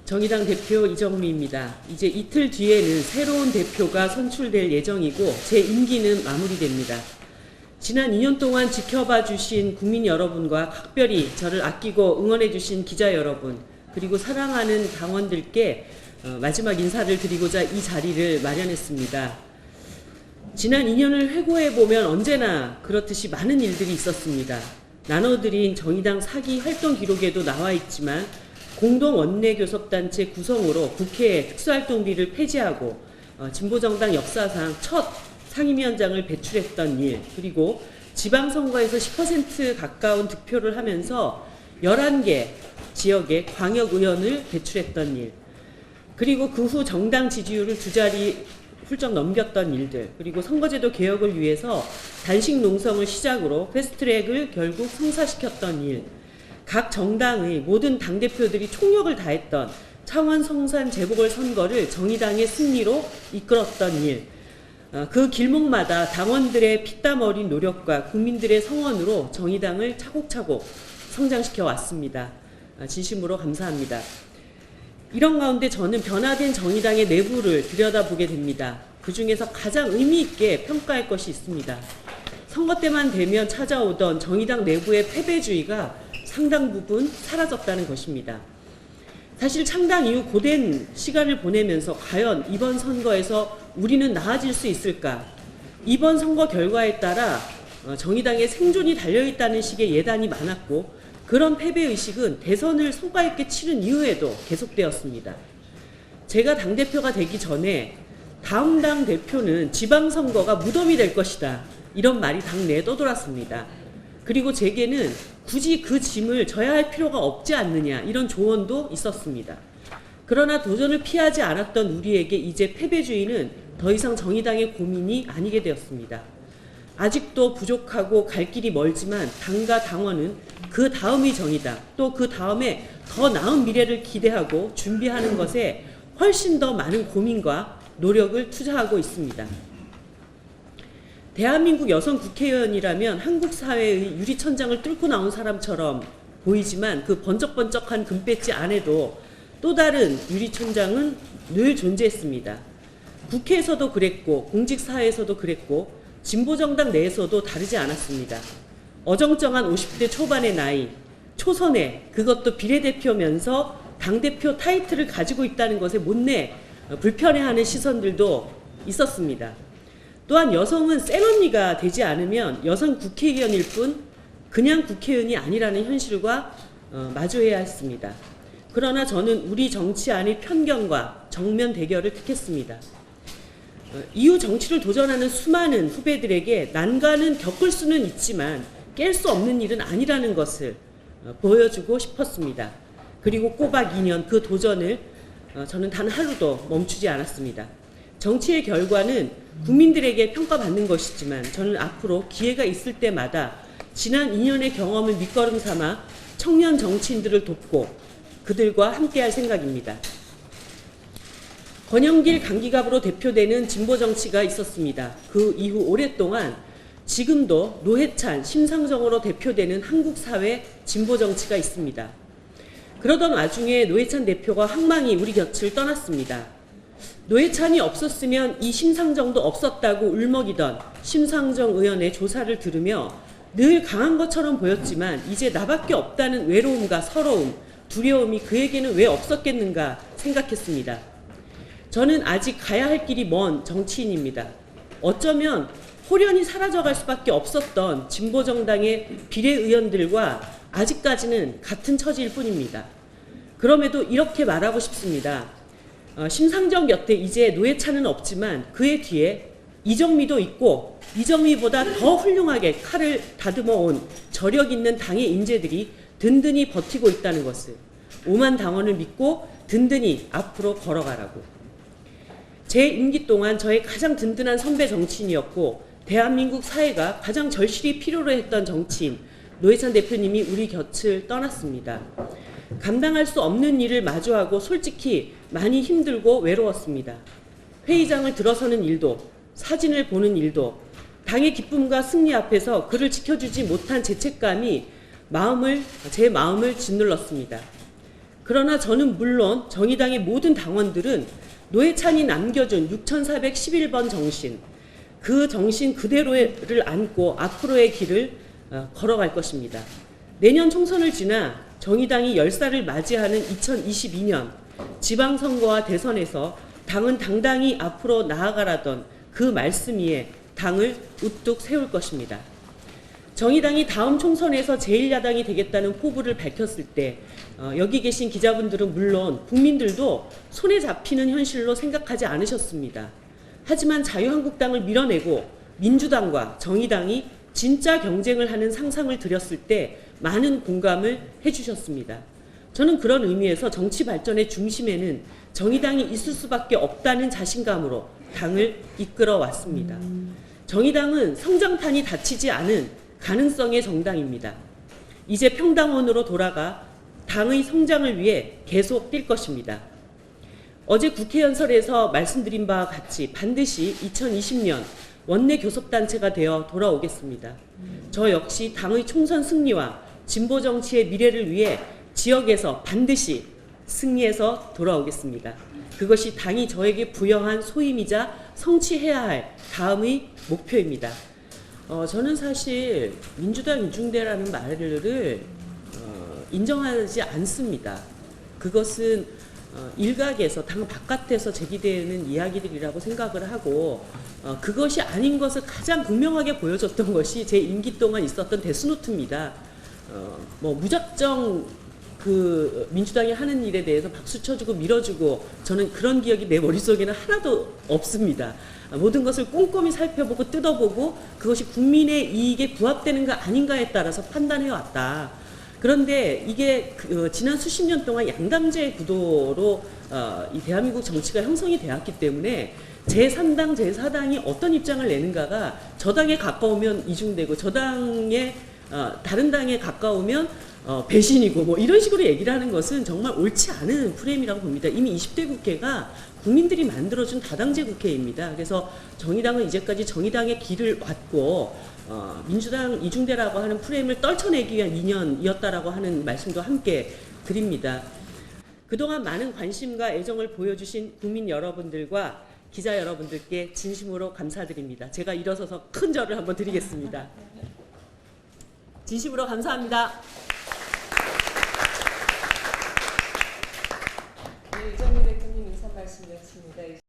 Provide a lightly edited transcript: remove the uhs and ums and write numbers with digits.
정의당 대표 이정미입니다. 이제 이틀 뒤에는 새로운 대표가 선출될 예정이고 제 임기는 마무리됩니다. 지난 2년 동안 지켜봐 주신 국민 여러분과 각별히 저를 아끼고 응원해 주신 기자 여러분, 그리고 사랑하는 당원들께 마지막 인사를 드리고자 이 자리를 마련했습니다. 지난 2년을 회고해보면 언제나 그렇듯이 많은 일들이 있었습니다. 나눠드린 정의당 사기 활동 기록에도 나와 있지만 공동 원내교섭단체 구성으로 국회 특수활동비를 폐지하고 진보정당 역사상 첫 상임위원장을 배출했던 일, 그리고 지방선거에서 10% 가까운 득표를 하면서 11개 지역의 광역의원을 배출했던 일, 그리고 그 후 정당 지지율을 2자리 훌쩍 넘겼던 일들, 그리고 선거제도 개혁을 위해서 단식 농성을 시작으로 패스트트랙을 결국 성사시켰던 일, 각 정당의 모든 당대표들이 총력을 다했던 창원 성산 재보궐선거를 정의당의 승리로 이끌었던 일, 그 길목마다 당원들의 피땀 어린 노력과 국민들의 성원으로 정의당을 차곡차곡 성장시켜 왔습니다. 진심으로 감사합니다. 이런 가운데 저는 변화된 정의당의 내부를 들여다보게 됩니다. 그 중에서 가장 의미 있게 평가할 것이 있습니다. 선거 때만 되면 찾아오던 정의당 내부의 패배주의가 상당 부분 사라졌다는 것입니다. 사실 창당 이후 고된 시간을 보내면서 과연 이번 선거에서 우리는 나아질 수 있을까? 이번 선거 결과에 따라 정의당의 생존이 달려있다는 식의 예단이 많았고, 그런 패배의식은 대선을 성과 있게 치른 이후에도 계속되었습니다. 제가 당대표가 되기 전에 다음 당 대표는 지방선거가 무덤이 될 것이다, 이런 말이 당내에 떠돌았습니다. 그리고 제게는 굳이 그 짐을 져야 할 필요가 없지 않느냐, 이런 조언도 있었습니다. 그러나 도전을 피하지 않았던 우리에게 이제 패배주의는 더 이상 정의당의 고민이 아니게 되었습니다. 아직도 부족하고 갈 길이 멀지만 당과 당원은 그 다음이 정의당, 또 그 다음에 더 나은 미래를 기대하고 준비하는 것에 훨씬 더 많은 고민과 노력을 투자하고 있습니다. 대한민국 여성 국회의원이라면 한국 사회의 유리천장을 뚫고 나온 사람처럼 보이지만 그 번쩍번쩍한 금배지 안에도 또 다른 유리천장은 늘 존재했습니다. 국회에서도 그랬고 공직사회에서도 그랬고 진보정당 내에서도 다르지 않았습니다. 어정쩡한 50대 초반의 나이, 초선에, 그것도 비례대표면서 당대표 타이틀을 가지고 있다는 것에 못내 불편해하는 시선들도 있었습니다. 또한 여성은 센 언니가 되지 않으면 여성 국회의원일 뿐 그냥 국회의원이 아니라는 현실과 마주해야 했습니다. 그러나 저는 우리 정치 안의 편견과 정면 대결을 택했습니다. 이후 정치를 도전하는 수많은 후배들에게 난관은 겪을 수는 있지만 깰 수 없는 일은 아니라는 것을 보여주고 싶었습니다. 그리고 꼬박 2년 그 도전을 저는 단 하루도 멈추지 않았습니다. 정치의 결과는 국민들에게 평가받는 것이지만 저는 앞으로 기회가 있을 때마다 지난 2년의 경험을 밑거름 삼아 청년 정치인들을 돕고 그들과 함께할 생각입니다. 권영길 강기갑으로 대표되는 진보정치가 있었습니다. 그 이후 오랫동안 지금도 노회찬, 심상정으로 대표되는 한국사회 진보정치가 있습니다. 그러던 와중에 노회찬 대표가 황망히 우리 곁을 떠났습니다. 노회찬이 없었으면 이 심상정도 없었다고 울먹이던 심상정 의원의 조사를 들으며 늘 강한 것처럼 보였지만 이제 나밖에 없다는 외로움과 서러움, 두려움이 그에게는 왜 없었겠는가 생각했습니다. 저는 아직 가야 할 길이 먼 정치인입니다. 어쩌면 호련히 사라져갈 수밖에 없었던 진보정당의 비례의원들과 아직까지는 같은 처지일 뿐입니다. 그럼에도 이렇게 말하고 싶습니다. 심상정 곁에 이제 노회찬은 없지만 그의 뒤에 이정미도 있고 이정미보다 더 훌륭하게 칼을 다듬어 온 저력 있는 당의 인재들이 든든히 버티고 있다는 것을, 5만 당원을 믿고 든든히 앞으로 걸어가라고. 제 임기 동안 저의 가장 든든한 선배 정치인이었고 대한민국 사회가 가장 절실히 필요로 했던 정치인 노회찬 대표님이 우리 곁을 떠났습니다. 감당할 수 없는 일을 마주하고 솔직히 많이 힘들고 외로웠습니다. 회의장을 들어서는 일도, 사진을 보는 일도 당의 기쁨과 승리 앞에서 그를 지켜주지 못한 죄책감이 제 마음을 짓눌렀습니다. 그러나 저는 물론 정의당의 모든 당원들은 노회찬이 남겨준 6411번 정신, 그 정신 그대로를 안고 앞으로의 길을 걸어갈 것입니다. 내년 총선을 지나 정의당이 10살을 맞이하는 2022년 지방선거와 대선에서 당은 당당히 앞으로 나아가라던 그 말씀 위에 당을 우뚝 세울 것입니다. 정의당이 다음 총선에서 제1야당이 되겠다는 포부를 밝혔을 때 여기 계신 기자분들은 물론 국민들도 손에 잡히는 현실로 생각하지 않으셨습니다. 하지만 자유한국당을 밀어내고 민주당과 정의당이 진짜 경쟁을 하는 상상을 드렸을 때 많은 공감을 해주셨습니다. 저는 그런 의미에서 정치 발전의 중심에는 정의당이 있을 수밖에 없다는 자신감으로 당을 이끌어 왔습니다. 정의당은 성장판이 닫히지 않은 가능성의 정당입니다. 이제 평당원으로 돌아가 당의 성장을 위해 계속 뛸 것입니다. 어제 국회 연설에서 말씀드린 바와 같이 반드시 2020년 원내 교섭단체가 되어 돌아오겠습니다. 저 역시 당의 총선 승리와 진보 정치의 미래를 위해 지역에서 반드시 승리해서 돌아오겠습니다. 그것이 당이 저에게 부여한 소임이자 성취해야 할 다음의 목표입니다. 저는 사실 민주당 이중대라는 말을 인정하지 않습니다. 그것은 일각에서 당 바깥에서 제기되는 이야기들이라고 생각을 하고 그것이 아닌 것을 가장 분명하게 보여줬던 것이 제 임기 동안 있었던 데스노트입니다. 무작정 그 민주당이 하는 일에 대해서 박수 쳐주고 밀어주고 저는 그런 기억이 내 머릿속에는 하나도 없습니다. 모든 것을 꼼꼼히 살펴보고 뜯어보고 그것이 국민의 이익에 부합되는가 아닌가에 따라서 판단해 왔다. 그런데 이게 지난 수십 년 동안 양당제 구도로 이 대한민국 정치가 형성이 되었기 때문에 제3당, 제4당이 어떤 입장을 내는가가 저당에 가까우면 이중되고 저당에 다른 당에 가까우면 배신이고 뭐 이런 식으로 얘기를 하는 것은 정말 옳지 않은 프레임이라고 봅니다. 이미 20대 국회가 국민들이 만들어준 다당제 국회입니다. 그래서 정의당은 이제까지 정의당의 길을 왔고 민주당 이중대라고 하는 프레임을 떨쳐내기 위한 2년이었다라고 하는 말씀도 함께 드립니다. 그동안 많은 관심과 애정을 보여주신 국민 여러분들과 기자 여러분들께 진심으로 감사드립니다. 제가 일어서서 큰 절을 한번 드리겠습니다. 진심으로 감사합니다. 네, 이정미 대표님 인사 말씀이었습니다.